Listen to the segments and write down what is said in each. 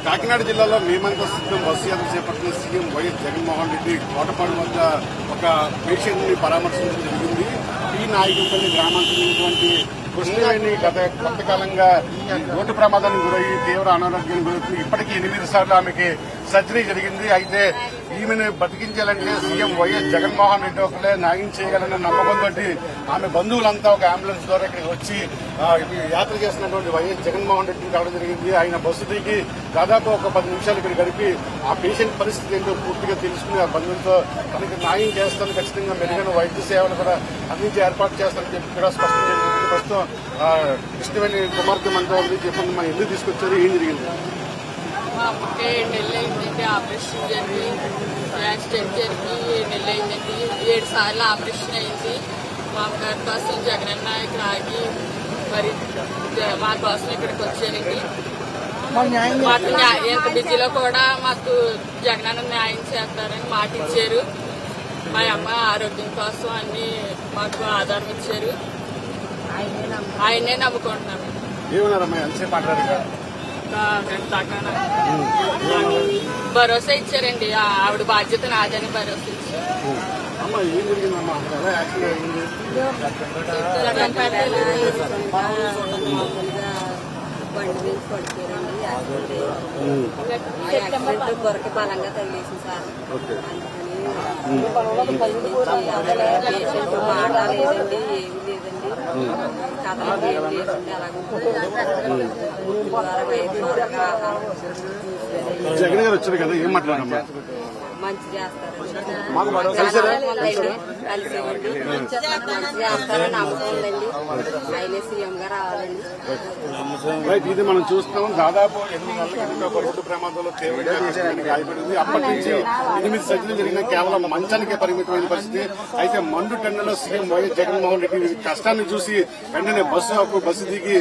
కాకినాడ జిల్లాలో మేమంతస్తు బస్సు యాత్ర చేపట్టిన సీఎం వైఎస్ జగన్మోహన్ రెడ్డి కోటపాడు వద్ద ఒక పేషెంట్ ని పరామర్శించడం జరిగింది. ఈ నాయకుపల్లి గ్రామానికి చెందినటువంటి కృష్ణవేణి గత కొంతకాలంగా రోడ్డు ప్రమాదానికి గురయ్యి తీవ్ర అనారోగ్యానికి గురవుతుంది. ఇప్పటికీ 8 సార్లు ఆమెకి సర్జరీ జరిగింది. అయితే ఈమెను బతికించాలంటే సీఎం వైఎస్ జగన్మోహన్ రెడ్డి ఒకరే న్యాయం చేయగలన్న నమ్మకంతో ఆమె బంధువులంతా ఒక అంబులెన్స్ ద్వారా ఇక్కడికి వచ్చి యాత్ర చేసినటువంటి వైఎస్ జగన్మోహన్ రెడ్డిని రావడం జరిగింది. ఆయన బస్సు దిగి దాదాపు ఒక 10 నిమిషాలు ఇక్కడ గడిపి ఆ పేషెంట్ పరిస్థితి ఏంటో పూర్తిగా తెలుసుకుని ఆ బంధువులతో తనకి న్యాయం చేస్తాను, ఖచ్చితంగా మెరుగైన వైద్య సేవలు కూడా అందించి ఏర్పాటు చేస్తానని చెప్పి కూడా స్పష్టం చేసింది. ప్రస్తుతం కృష్ణవేణి కుమార్తె మనతో ఉంది. చెప్పండి, మన ఎందుకు తీసుకొచ్చారు, ఏం జరిగింది? మా అమ్మకి 7 నెలలు అయిందండి. ఆపరేషన్ జరిగి యాక్సిడెంట్ జరిగి 7 నెలలు అయిందండి. 7 సార్లు ఆపరేషన్ అయింది. మా అమ్మగారి కోసం జగనన్న ఇక్కడ ఆగి మరి మా కోసం ఇక్కడికి వచ్చారండి. మాకు ఎంత బిజీలో కూడా మాకు జగనన్న న్యాయం చేస్తారని మాట ఇచ్చారు. మా అమ్మ ఆరోగ్యం కోసం అన్ని మాకు ఆధారం ఇచ్చారు. ఆయనే నమ్ముకుంటున్నాము. భరోసా ఇచ్చారండి. ఆవిడ బాధ్యత నాదని భరోసా ఇచ్చారు. బండి మీద పడిపోయారండి. యాక్సిడెంట్ కొరకి బలంగా తగిలేసింది సార్. పేషెంట్ మాట లేదండి, ఏమి లేదండి, కథలకు ఏమి లేదండి. జగన్ గారు వచ్చారు కదా, ఏం మాట్లాడమ్మా? మంచి చేస్తారండి, కలిసేవండి, మంచి చేస్తారని నమ్మకం ఉందండి. ఆయనే సీఎం గా రావాలండి. ఇది మనం చూస్తున్నాం. దాదాపు 8 నెలల కింద ఒక రోడ్డు ప్రమాదంలో తీవ్రంగా గాయపడింది. అప్పటి నుంచి 8 సర్జరీలు జరిగిన కేవలం మంచానికే పరిమితమైన పరిస్థితి. అయితే మండు టెండలో సీఎం వైఎస్ జగన్మోహన్ రెడ్డి కష్టాన్ని చూసి వెంటనే బస్సు దిగి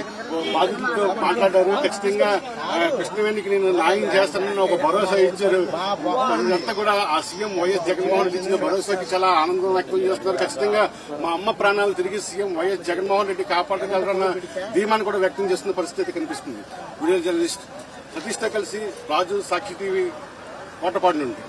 బాధితులతో మాట్లాడారు. ఖచ్చితంగా కృష్ణవేణికి నేను న్యాయం చేస్తానని ఒక భరోసా ఇచ్చారు. ఇదంతా కూడా ఆ సీఎం వైఎస్ జగన్మోహన్ రెడ్డి ఇచ్చిన భరోసాకి చాలా ఆనందం వ్యక్తం చేస్తున్నారు. ఖచ్చితంగా మా అమ్మ ప్రాణాలు తిరిగి సీఎం వైఎస్ జగన్మోహన్ రెడ్డి కాపాడగలరన్న ధీమాన్ని కూడా వ్యక్తం చేస్తున్న పరిస్థితి కనిపిస్తుంది. వీడియో జర్నలిస్ట్ సతీష్తో కలిసి రాజు, సాక్షి టీవీ, కోటపాడు నుండి.